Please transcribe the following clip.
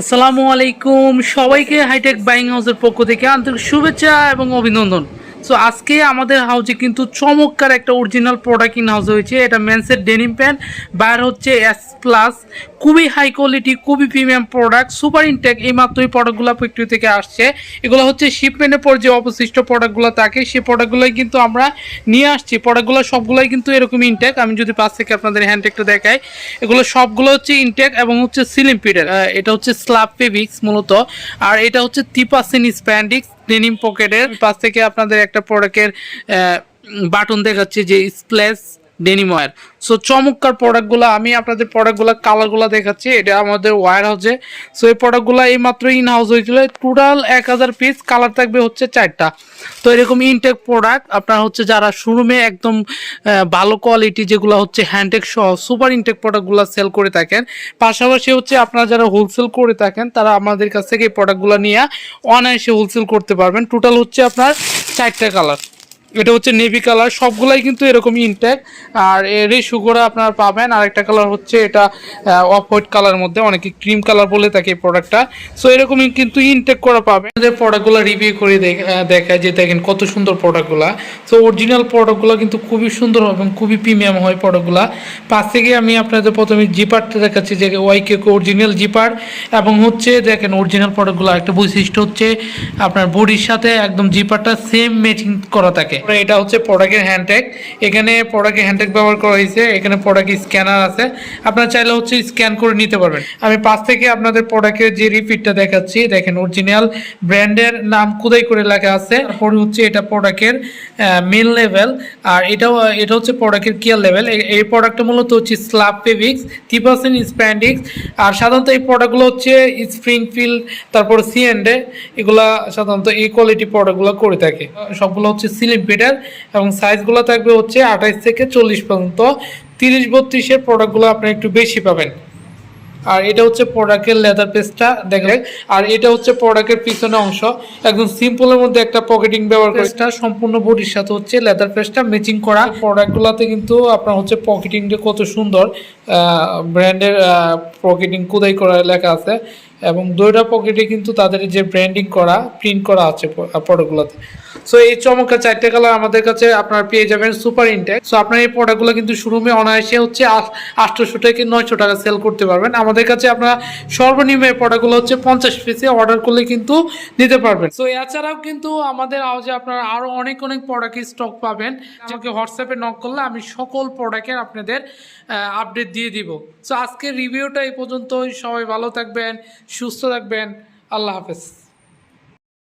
আসসালামু আলাইকুম সবাইকে হাইটেক বাইং হাউসের পক্ষ থেকে আন্তরিক শুভেচ্ছা এবং অভিনন্দন। সো আজকে আমাদের হাউসে কিন্তু চমৎকার একটা অরিজিনাল প্রোডাক্ট ইন হাউস হয়েছে। এটা মেন্সের ডেনিম প্যান্ট, বাইর হচ্ছে S+, খুবই হাই কোয়ালিটি, খুবই প্রিমিয়াম প্রোডাক্ট, সুপার ইনটেক। এই মাত্রই প্রোডাক্টগুলো ফ্যাক্টরি থেকে আসছে। এগুলো হচ্ছে শিপমেন্টের পর যে অবশিষ্ট প্রোডাক্টগুলো থাকে সেই প্রোডাক্টগুলোই কিন্তু আমরা নিয়ে আসছি। প্রোডাক্টগুলো সবগুলোই কিন্তু এরকম ইনটেক। আমি যদি পাশ থেকে আপনাদের হ্যান্ডটেকটা দেখাই, এগুলো সবগুলো হচ্ছে ইনটেক এবং হচ্ছে সিলিং পিডের। এটা হচ্ছে স্ল্যাব ফেবিক্স মূলত, আর এটা হচ্ছে 3% স্প্যান্ডিক্স ডেনিম পকেটের। পাশ থেকে আপনাদের একটা প্রোডাক্টের বাটন দেখাচ্ছে যে স্প্লেস ডেনিম ওয়্যার। সো চমৎকার প্রোডাক্টগুলো, আমি আপনাদের প্রোডাক্টগুলো কালারগুলো দেখাচ্ছি। এটা আমাদের ওয়্যার হাউসে। সো এই প্রোডাক্টগুলো এই মাত্র ইন হাউস হয়েছিল। টোটাল 1000 পিস, কালার থাকবে হচ্ছে 4টা। তো এরকম ইনটেক প্রোডাক্ট আপনার হচ্ছে যারা শোরুমে একদম ভালো কোয়ালিটি যেগুলো হচ্ছে হ্যান্ডটেক সহ সুপার ইনটেক প্রোডাক্টগুলো সেল করে থাকেন, পাশাপাশি হচ্ছে আপনারা যারা হোলসেল করে থাকেন তারা আমাদের কাছ থেকে এই প্রোডাক্টগুলো নিয়ে অনায়াসে হোলসেল করতে পারবেন। টোটাল হচ্ছে আপনার 4টা কালার। এটা হচ্ছে নেভি কালার, সবগুলাই কিন্তু এরকম ইনটেক। আর রেশু করে আপনারা পাবেন। আরেকটা কালার হচ্ছে এটা অফ হোয়াইট কালার মধ্যে, অনেকে ক্রিম কালার বলে থাকে এই প্রোডাক্টটা। সো এরকমই কিন্তু ইনটেক করা পাবেন। আমাদের প্রোডাক্টগুলো রিভিউ করে দেখায় যে দেখেন কত সুন্দর প্রোডাক্টগুলো। সো অরিজিনাল প্রোডাক্টগুলো কিন্তু খুবই সুন্দর এবং খুবই প্রিমিয়াম হয় প্রোডাক্টগুলো। পাশ থেকে আমি আপনাদের প্রথমে জিপারটা দেখাচ্ছি যে ওয়াইকে অরিজিনাল জিপার, এবং হচ্ছে দেখেন অরিজিনাল প্রোডাক্টগুলো একটা বৈশিষ্ট্য হচ্ছে আপনার বডির সাথে একদম জিপারটা সেম ম্যাচিং করা থাকে। এটা হচ্ছে প্রোডাক্টের হ্যান্ডটেক। এখানে প্রোডাক্টের হ্যান্ডটেক ব্যবহার করা হয়েছে। এখানে প্রোডাক্টের স্ক্যানার আছে, আপনারা চাইলে হচ্ছে স্ক্যান করে নিতে পারবেন। আমি পাশ থেকে আপনাদের প্রোডাক্টের যে রিপিটটা দেখাচ্ছি, দেখেন অরিজিনাল ব্র্যান্ডের নাম খোদাই করে লেখা আছে। তারপরে হচ্ছে এটা প্রোডাক্টের মেন লেভেল, আর এটা হচ্ছে প্রোডাক্টের কেয়ার লেভেল। এই প্রোডাক্টটা মূলত হচ্ছে স্ল্যাব ফেবিক্স 3% স্প্যান্ডিক্স। আর সাধারণত এই প্রোডাক্টগুলো হচ্ছে স্প্রিংফিল্ড, তারপর সিএন্ডে, এগুলা সাধারণত এই কোয়ালিটি প্রোডাক্টগুলো করে থাকে। সবগুলো হচ্ছে সিলিং পিটার এবং সাইজগুলো থাকবে হচ্ছে 28 থেকে 40 পর্যন্ত। 30-32-এর প্রোডাক্টগুলো আপনি একটু বেশি পাবেন। আর এটা হচ্ছে প্রোডাক্টের লেদার পেজটা দেখেন। আর এটা হচ্ছে প্রোডাক্টের পিছনে অংশ, একদম সিম্পলের মধ্যে একটা পকেটিং ব্যবহার করে সম্পূর্ণ বডির সাথে হচ্ছে লেদার পেজটা ম্যাচিং করা। প্রোডাক্টগুলোতে কিন্তু আপনার হচ্ছে পকেটিংটা কত সুন্দর, ব্র্যান্ডের পকেটিং খোদাই করা লেখা আছে, এবং দুইটা পকেটে কিন্তু তাদের যে ব্র্যান্ডিং করা প্রিন্ট করা আছে প্রোডাক্টগুলোতে। সো এই চমৎকার 4টা কালার আমাদের কাছে আপনারা পেয়ে যাবেন সুপার ইনটেক। সো আপনার এই প্রোডাক্টগুলো কিন্তু শোরুমে অনায়াসে হচ্ছে 800 থেকে 900 টাকা সেল করতে পারবেন। আমাদের কাছে আপনারা সর্বনিম্ন এই প্রোডাক্টগুলো হচ্ছে 50 পিসে অর্ডার করলে কিন্তু নিতে পারবেন। সো এছাড়াও কিন্তু আমাদের হাউসে আপনারা আরও অনেক প্রোডাক্টের স্টক পাবেন। আমাকে হোয়াটসঅ্যাপে নক করলে আমি সকল প্রোডাক্টের আপনাদের আপডেট দিয়ে দিব। সো আজকের রিভিউটা এই পর্যন্তই। সবাই ভালো থাকবেন, সুস্থ থাকবেন। আল্লাহ হাফেজ।